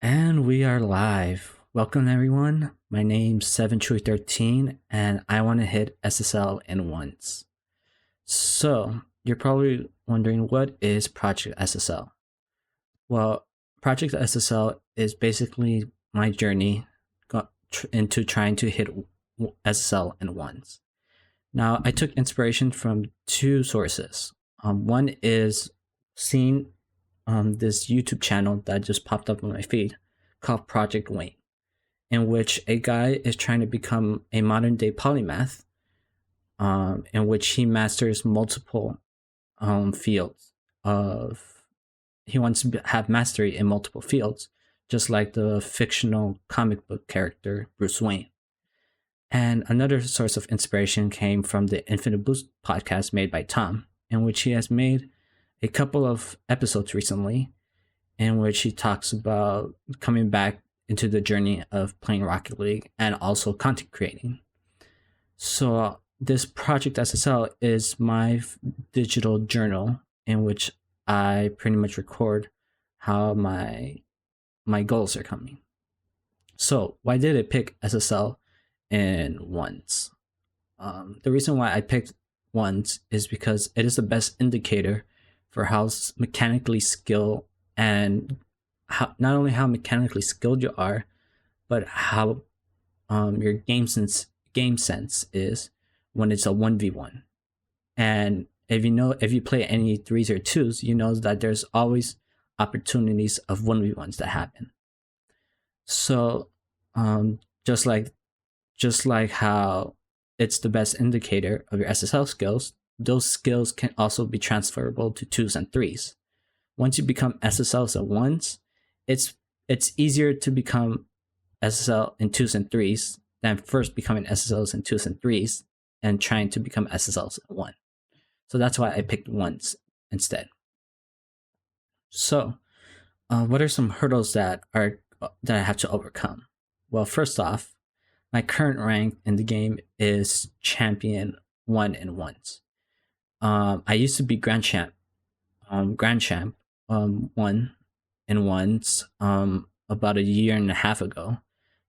And we are live. Welcome everyone. My name's 7True13 and I want to hit SSL in once. So, you're probably wondering what is Project SSL? Well, Project SSL is basically my journey into trying to hit SSL in once. Now, I took inspiration from two sources. One is seeing this YouTube channel that just popped up on my feed called Project Wayne, in which a guy is trying to become a modern day polymath, in which he masters multiple fields of. He wants to have mastery in multiple fields, just like the fictional comic book character Bruce Wayne. And another source of inspiration came from the Infinite podcast made by Tom, in which he has made a couple of episodes recently in which he talks about coming back into the journey of playing Rocket League and also content creating. So this Project SSL is my digital journal in which I pretty much record how my goals are coming. So why did I pick SSL in ones? The reason why I picked ones is because it is the best indicator for how mechanically skilled and how, not only how mechanically skilled you are, but how your game sense is when it's a 1v1. And if you play any threes or twos, you know that there's always opportunities of 1v1s that happen. So just like how it's the best indicator of your SSL skills, those skills can also be transferable to twos and threes. Once you become SSLs at ones, it's easier to become SSL in twos and threes than first becoming SSLs in twos and threes and trying to become SSLs at one. So that's why I picked ones instead. So, what are some hurdles that I have to overcome? Well, first off, my current rank in the game is champion 1 in ones. I used to be grand champ 1 in ones about a year and a half ago,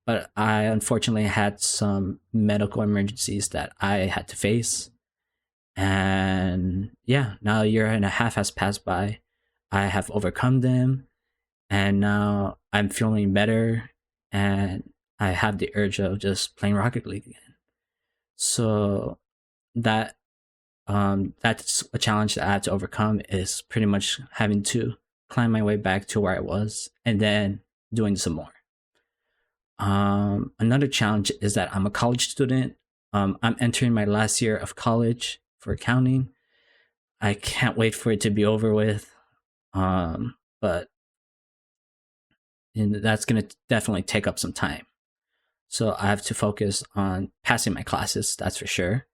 but I unfortunately had some medical emergencies that I had to face. And yeah, now a year and a half has passed by. I have overcome them, and now I'm feeling better, and I have the urge of just playing Rocket League again. So that's a challenge that I have to overcome, is pretty much having to climb my way back to where I was and then doing some more. Another challenge is that I'm a college student. I'm entering my last year of college for accounting. I can't wait for it to be over with. But that's going to definitely take up some time. So I have to focus on passing my classes, that's for sure.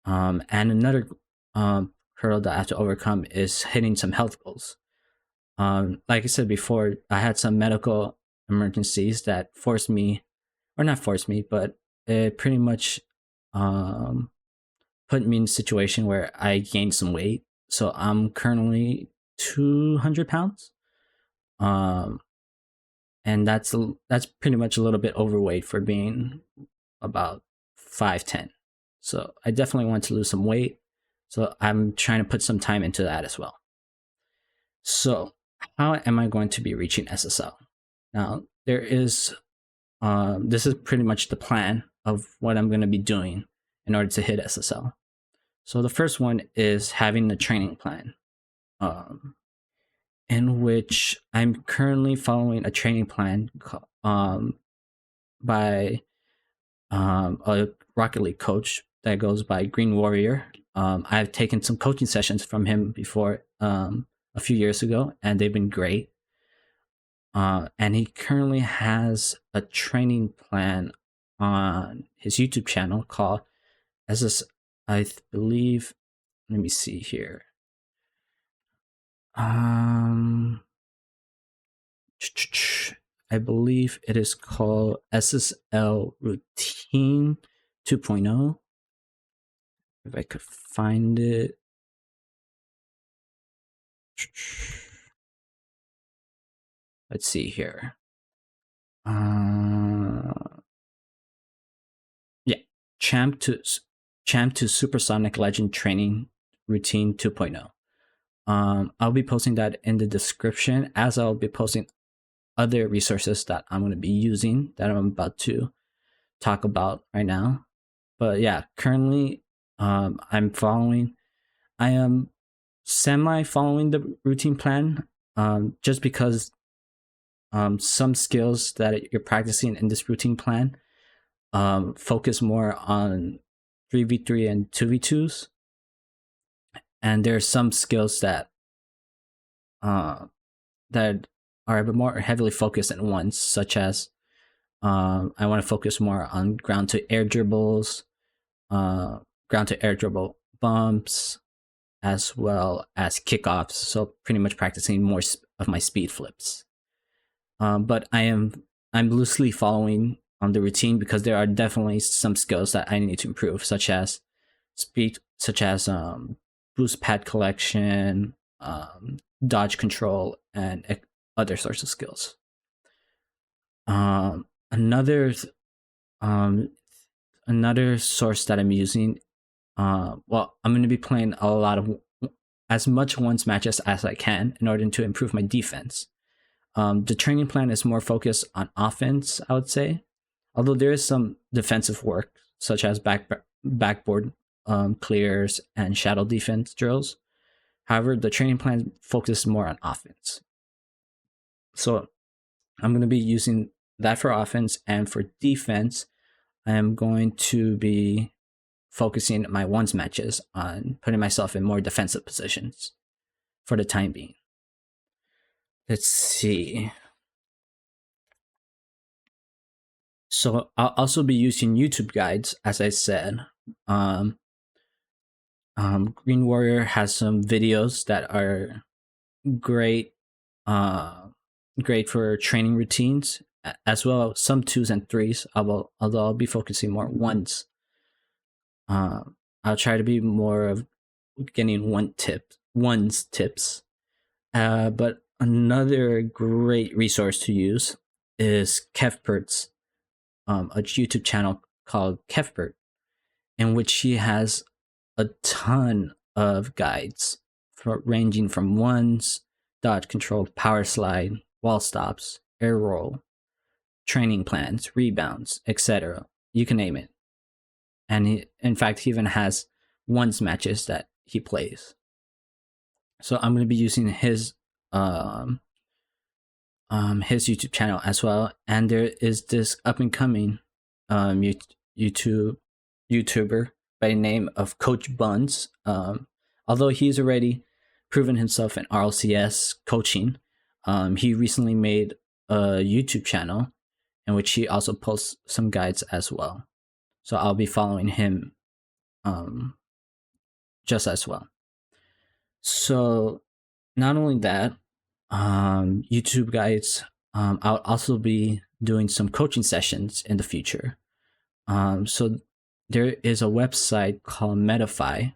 And another hurdle that I have to overcome is hitting some health goals. Like I said before, I had some medical emergencies that forced me, or not forced me, but it pretty much put me in a situation where I gained some weight. So I'm currently 200 pounds. And that's pretty much a little bit overweight for being about 5'10". So I definitely want to lose some weight. So I'm trying to put some time into that as well. So how am I going to be reaching SSL? Now, there is, this is pretty much the plan of what I'm going to be doing in order to hit SSL. So the first one is having the training plan, in which I'm currently following a training plan by a Rocket League coach that goes by Green Warrior. I've taken some coaching sessions from him before a few years ago, and they've been great. And he currently has a training plan on his YouTube channel called I believe, let me see here. I believe it is called SSL Routine 2.0. If I could find it. Let's see here. Yeah, champ to supersonic legend training routine 2.0. I'll be posting that in the description, as I'll be posting other resources that I'm going to be using that I'm about to talk about right now. But yeah, currently I am semi following the routine plan, just because some skills that you're practicing in this routine plan focus more on 3v3 and 2v2s, and there are some skills that that are a bit more heavily focused in ones, such as I want to focus more on ground to air dribbles, ground to air dribble bumps, as well as kickoffs. So pretty much practicing more of my speed flips. But I'm loosely following on the routine because there are definitely some skills that I need to improve, such as speed, such as boost pad collection, dodge control, and other sorts of skills. Another another source that I'm using. Well, I'm going to be playing a lot of as much ones matches as I can in order to improve my defense. The training plan is more focused on offense, I would say, although there is some defensive work such as backboard clears and shadow defense drills. However, the training plan focuses more on offense. So I'm going to be using that for offense, and for defense, I am going to be focusing my ones matches on putting myself in more defensive positions for the time being. Let's see. So I'll also be using YouTube guides, as I said. Green Warrior has some videos that are great, great for training routines, as well as some 2s and 3s. Although I'll be focusing more ones. I'll try to be more of getting ones tips. But another great resource to use is Kevpert's a YouTube channel called Kevpert, in which he has a ton of guides ranging from ones, dodge control, power slide, wall stops, air roll, training plans, rebounds, etc. You can name it. And in fact, he even has ones matches that he plays. So I'm going to be using his YouTube channel as well. And there is this up and coming YouTuber by the name of Coach Buns. Although he's already proven himself in RLCS coaching, he recently made a YouTube channel in which he also posts some guides as well. So I'll be following him just as well. So not only that, YouTube guides, I'll also be doing some coaching sessions in the future. So there is a website called Metafy,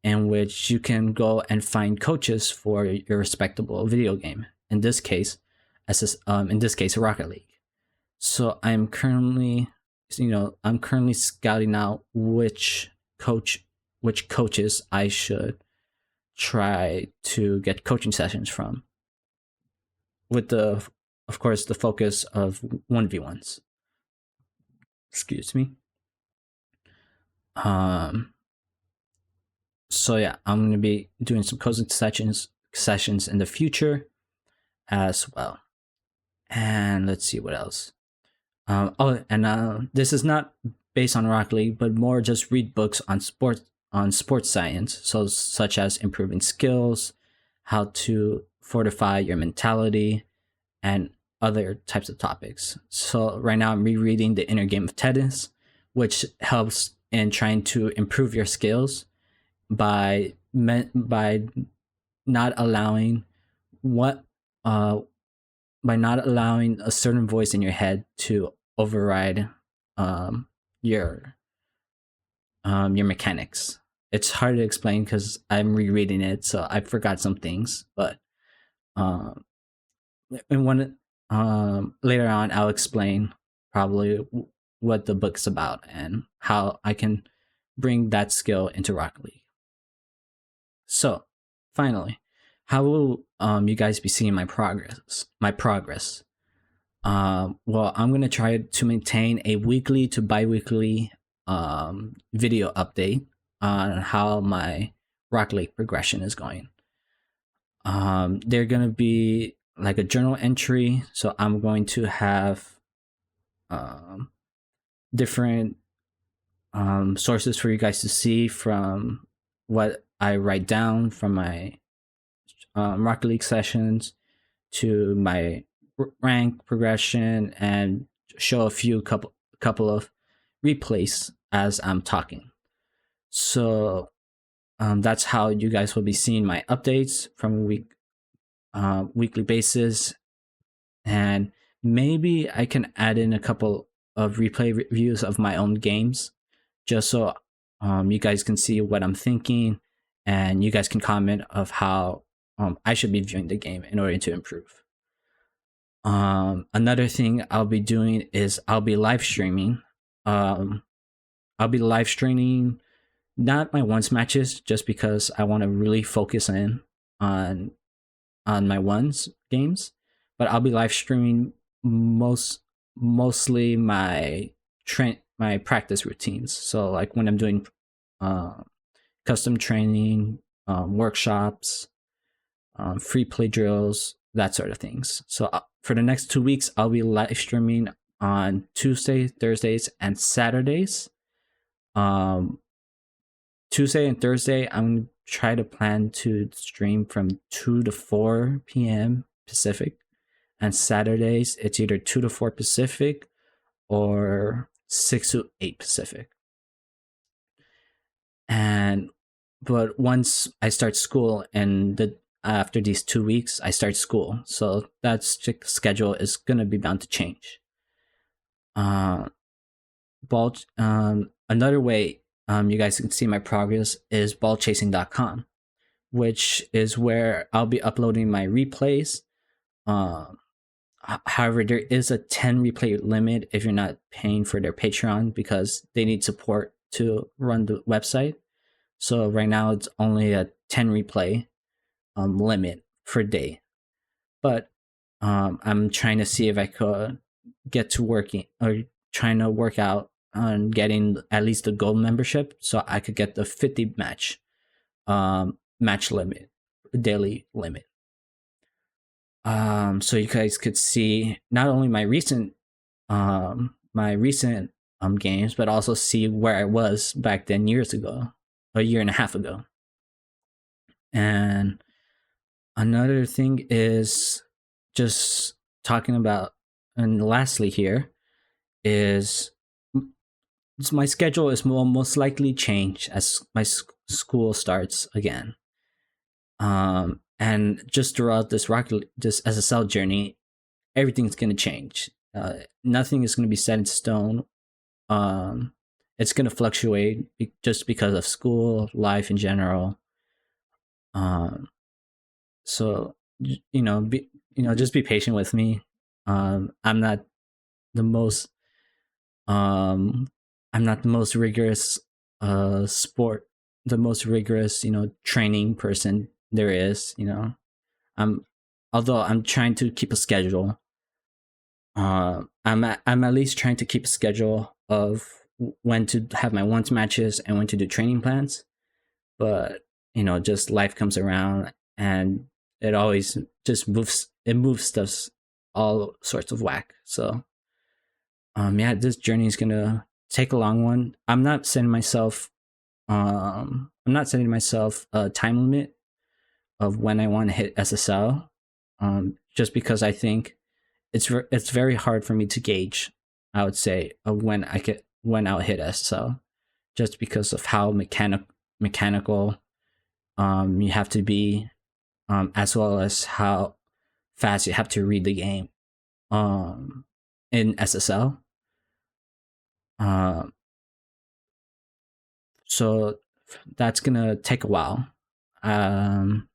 in which you can go and find coaches for your respectable video game. In this case, Rocket League. So I'm currently scouting out which coaches I should try to get coaching sessions from, with of course the focus of 1v1s. Excuse me. So yeah, I'm going to be doing some coaching sessions in the future as well. And let's see what else. This is not based on Rocket League, but more just read books on sports science, so such as improving skills, how to fortify your mentality, and other types of topics. So right now I'm rereading The Inner Game of Tennis, which helps in trying to improve your skills by not allowing a certain voice in your head to override your mechanics. It's hard to explain because I'm rereading it, so I forgot some things. But in later on, I'll explain probably what the book's about and how I can bring that skill into Rocket League. So, finally, how will you guys be seeing my progress? Well, I'm gonna try to maintain a weekly to bi-weekly video update on how my Rocket League progression is going. They're gonna be like a journal entry, so I'm going to have um, different sources for you guys to see from what I write down from my Rocket League sessions to my rank progression and show a few couple of replays as I'm talking. So that's how you guys will be seeing my updates from a weekly basis, and maybe I can add in a couple of replay reviews of my own games, just so you guys can see what I'm thinking, and you guys can comment of how I should be viewing the game in order to improve. Another thing I'll be doing is I'll be live streaming. I'll be live streaming not my ones matches, just because I want to really focus in on my ones games, but I'll be live streaming mostly my my practice routines. So like when I'm doing custom training, workshops, free play drills, that sort of things. So for the next 2 weeks, I'll be live streaming on Tuesday, Thursdays, and Saturdays. Tuesday and Thursday, I'm gonna try to plan to stream from 2 to 4 p.m. Pacific, and Saturdays it's either 2 to 4 Pacific or 6 to 8 Pacific. And but once I start school, and after these 2 weeks I start school, so that schedule is gonna be bound to change. Another way you guys can see my progress is ballchasing.com, which is where I'll be uploading my replays. However, there is a 10 replay limit if you're not paying for their Patreon, because they need support to run the website. So right now it's only a 10 replay limit per day. But I'm trying to see if I could get to working, or trying to work out on getting at least the gold membership, so I could get the 50 match limit, daily limit. So you guys could see not only my recent games, but also see where I was back then, years ago, a year and a half ago. And another thing is just talking about, and lastly here is my schedule is most likely change as my school starts again. And just throughout this SSL journey, everything's going to change. Nothing is going to be set in stone. It's going to fluctuate just because of school life in general. So just be patient with me. I'm not the most rigorous training person there is. Although I'm trying to keep a schedule. I'm at least trying to keep a schedule of when to have my ones matches and when to do training plans. But just life comes around, and it always just moves stuff all sorts of whack. So this journey is gonna take a long one. I'm not setting myself a time limit of when I want to hit SSL, just because I think it's very hard for me to gauge, I would say, of when I'll hit SSL, just because of how mechanical you have to be, as well as how fast you have to read the game in SSL. So that's gonna take a while. And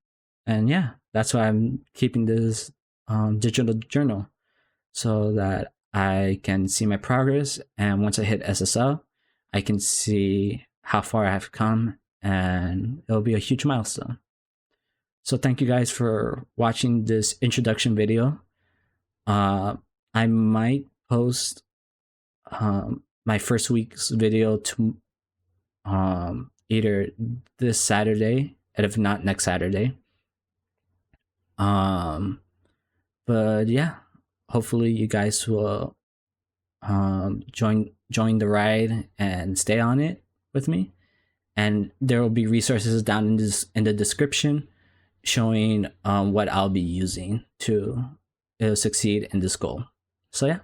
yeah, that's why I'm keeping this digital journal. so that I can see my progress. And once I hit SSL, I can see how far I have come, and it'll be a huge milestone. So thank you guys for watching this introduction video. I might post my first week's video to either this Saturday, and if not next Saturday. But yeah, hopefully you guys will join the ride and stay on it with me. And there will be resources down in the description showing what I'll be using to succeed in this goal. So yeah,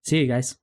see you guys.